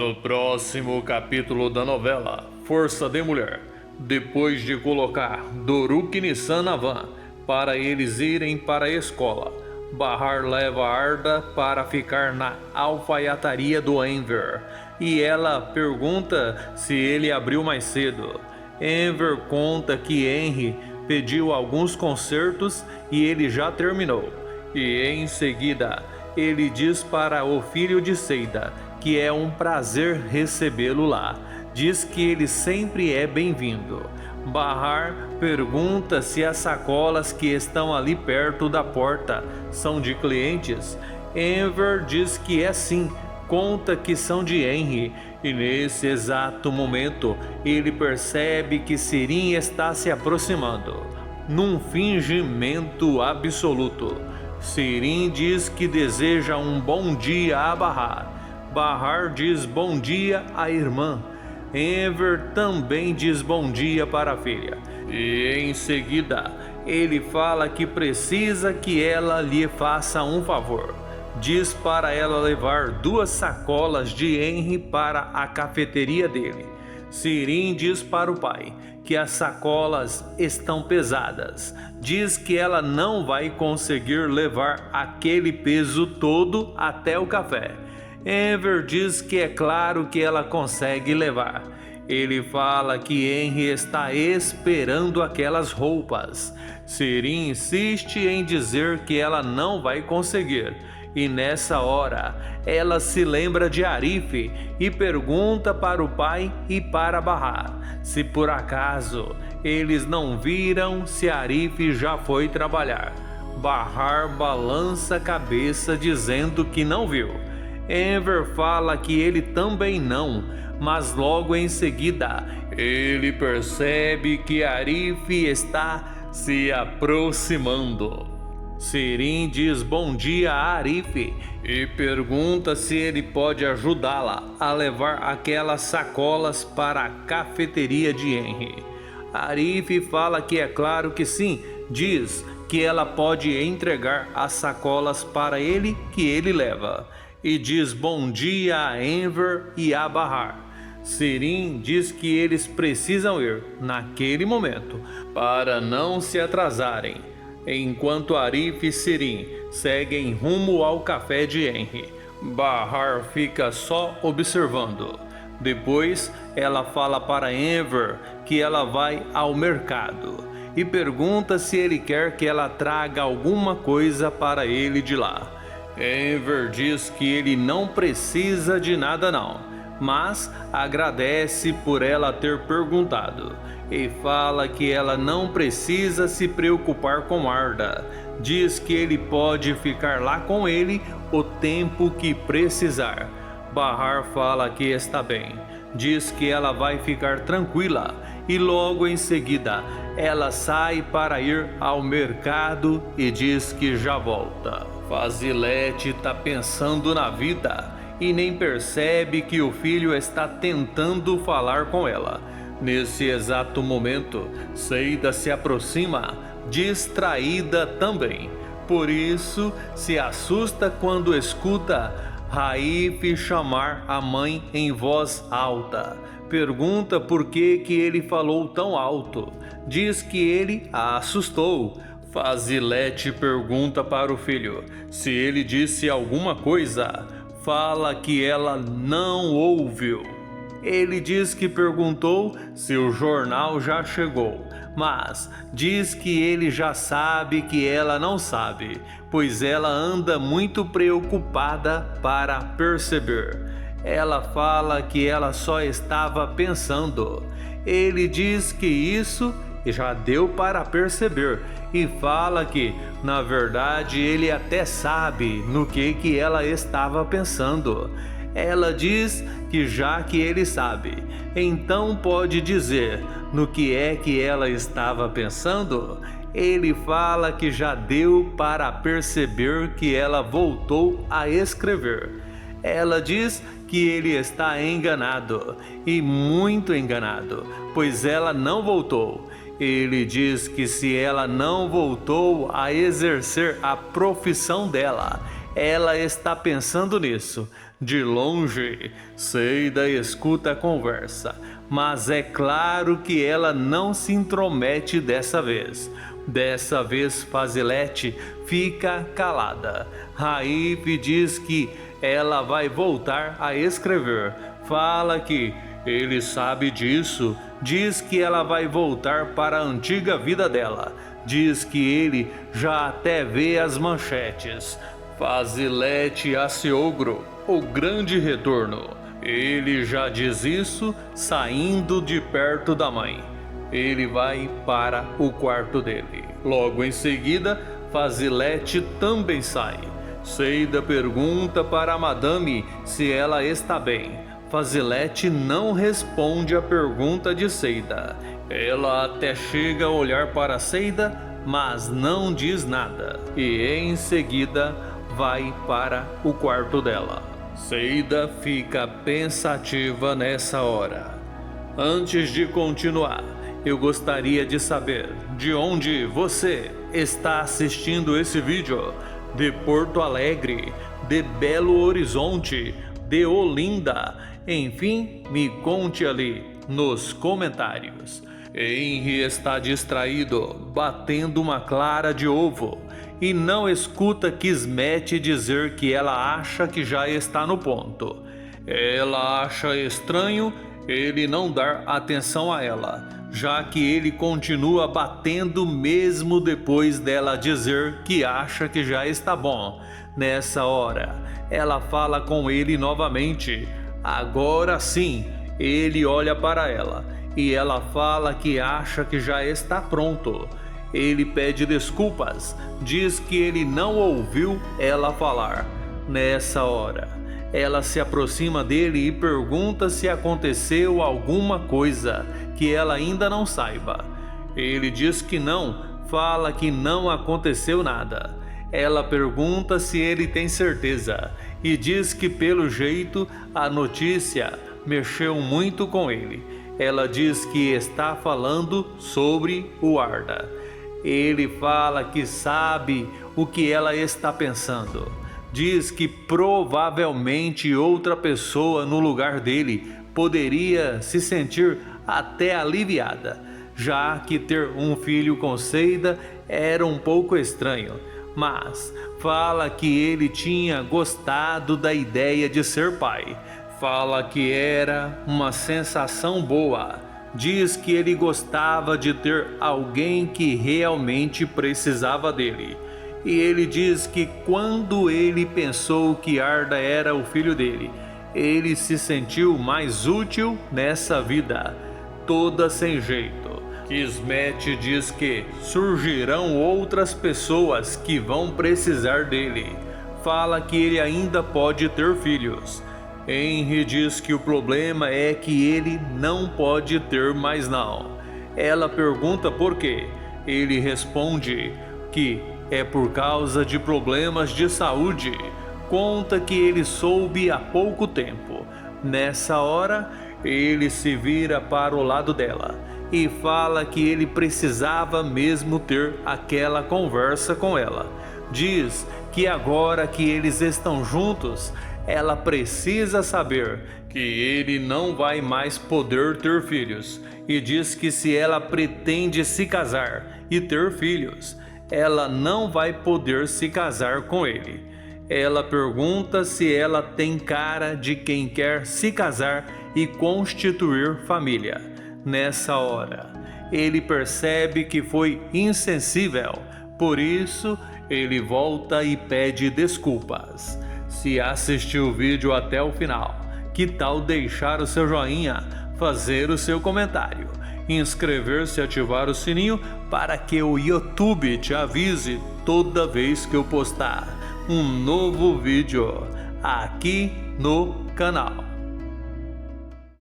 No próximo capítulo da novela Força de Mulher, depois de colocar Doruk e Nissan na van para eles irem para a escola, Bahar leva Arda para ficar na alfaiataria do Enver e ela pergunta se ele abriu mais cedo. Enver conta que Henry pediu alguns concertos e ele já terminou. E em seguida ele diz para o filho de Seida que é um prazer recebê-lo lá. Diz que ele sempre é bem-vindo. Bahar pergunta se as sacolas que estão ali perto da porta são de clientes. Enver diz que é sim, conta que são de Henry. E nesse exato momento ele percebe que Sirin está se aproximando, num fingimento absoluto. Sirin diz que deseja um bom dia a Bahar. Bahar diz bom dia à irmã. Enver também diz bom dia para a filha. E em seguida ele fala que precisa que ela lhe faça um favor. Diz para ela levar 2 sacolas de Henry para a cafeteria dele. Sirin diz para o pai que as sacolas estão pesadas. Diz que ela não vai conseguir levar aquele peso todo até o café. Enver diz que é claro que ela consegue levar. Ele fala que Henry está esperando aquelas roupas. Sirin insiste em dizer que ela não vai conseguir. E nessa hora, ela se lembra de Arif e pergunta para o pai e para Bahar se por acaso eles não viram se Arif já foi trabalhar. Bahar balança a cabeça dizendo que não viu. Enver fala que ele também não, mas logo em seguida ele percebe que Arif está se aproximando. Sirin diz bom dia a Arif e pergunta se ele pode ajudá-la a levar aquelas sacolas para a cafeteria de Henry. Arif fala que é claro que sim, diz que ela pode entregar as sacolas para ele que ele leva. E diz bom dia a Enver e a Bahar. Sirin diz que eles precisam ir naquele momento para não se atrasarem, enquanto Arif e Sirin seguem rumo ao café de Henry. Bahar fica só observando. Depois ela fala para Enver que ela vai ao mercado e pergunta se ele quer que ela traga alguma coisa para ele de lá. Enver diz que ele não precisa de nada não, mas agradece por ela ter perguntado e fala que ela não precisa se preocupar com Arda. Diz que ele pode ficar lá com ele o tempo que precisar. Bahar fala que está bem. Diz que ela vai ficar tranquila e logo em seguida ela sai para ir ao mercado e diz que já volta. Fazilete está pensando na vida e nem percebe que o filho está tentando falar com ela. Nesse exato momento, Seida se aproxima, distraída também. Por isso, se assusta quando escuta Raif chamar a mãe em voz alta. Pergunta por que ele falou tão alto. Diz que ele a assustou. Fazilete pergunta para o filho se ele disse alguma coisa. Fala que ela não ouviu. Ele diz que perguntou se o jornal já chegou, mas diz que ele já sabe que ela não sabe, pois ela anda muito preocupada para perceber. Ela fala que ela só estava pensando. Ele diz que isso já deu para perceber e fala que, na verdade, ele até sabe no que ela estava pensando. Ela diz que já que ele sabe, então pode dizer no que é que ela estava pensando. Ele fala que já deu para perceber que ela voltou a escrever. Ela diz que ele está enganado, e muito enganado, pois ela não voltou. Ele diz que se ela não voltou a exercer a profissão dela, ela está pensando nisso. De longe, Seida escuta a conversa, mas é claro que ela não se intromete dessa vez. Dessa vez, Fazilete fica calada. Raif diz que ela vai voltar a escrever. Fala que ele sabe disso. Diz que ela vai voltar para a antiga vida dela. Diz que ele já até vê as manchetes. Fazilete Aciogro, o grande retorno. Ele já diz isso saindo de perto da mãe. Ele vai para o quarto dele. Logo em seguida, Fazilete também sai. Seida pergunta para a madame se ela está bem. Fazilete não responde a pergunta de Seida. Ela até chega a olhar para Seida, mas não diz nada. E em seguida vai para o quarto dela. Seida fica pensativa nessa hora. Antes de continuar, eu gostaria de saber de onde você está assistindo esse vídeo. De Porto Alegre, de Belo Horizonte, de Olinda, enfim, me conte ali nos comentários. Henry está distraído, batendo uma clara de ovo, e não escuta Kismet dizer que ela acha que já está no ponto. Ela acha estranho ele não dar atenção a ela, já que ele continua batendo mesmo depois dela dizer que acha que já está bom. Nessa hora, ela fala com ele novamente. Agora sim, ele olha para ela e ela fala que acha que já está pronto. Ele pede desculpas, diz que ele não ouviu ela falar. Nessa hora, ela se aproxima dele e pergunta se aconteceu alguma coisa que ela ainda não saiba. Ele diz que não, fala que não aconteceu nada. Ela pergunta se ele tem certeza e diz que pelo jeito a notícia mexeu muito com ele. Ela diz que está falando sobre o Arda. Ele fala que sabe o que ela está pensando. Diz que provavelmente outra pessoa no lugar dele poderia se sentir até aliviada, já que ter um filho com Seida era um pouco estranho, mas fala que ele tinha gostado da ideia de ser pai. Fala que era uma sensação boa. Diz que ele gostava de ter alguém que realmente precisava dele. E ele diz que quando ele pensou que Arda era o filho dele, ele se sentiu mais útil nessa vida, toda sem jeito. Kismet diz que surgirão outras pessoas que vão precisar dele. Fala que ele ainda pode ter filhos. Henry diz que o problema é que ele não pode ter mais não. Ela pergunta por quê. Ele responde que é por causa de problemas de saúde. Conta que ele soube há pouco tempo. Nessa hora, ele se vira para o lado dela e fala que ele precisava mesmo ter aquela conversa com ela. Diz que agora que eles estão juntos, ela precisa saber que ele não vai mais poder ter filhos. E diz que se ela pretende se casar e ter filhos, ela não vai poder se casar com ele. Ela pergunta se ela tem cara de quem quer se casar e constituir família. Nessa hora, ele percebe que foi insensível, por isso ele volta e pede desculpas. Se assistiu o vídeo até o final, que tal deixar o seu joinha, fazer o seu comentário, inscrever-se e ativar o sininho para que o YouTube te avise toda vez que eu postar um novo vídeo aqui no canal.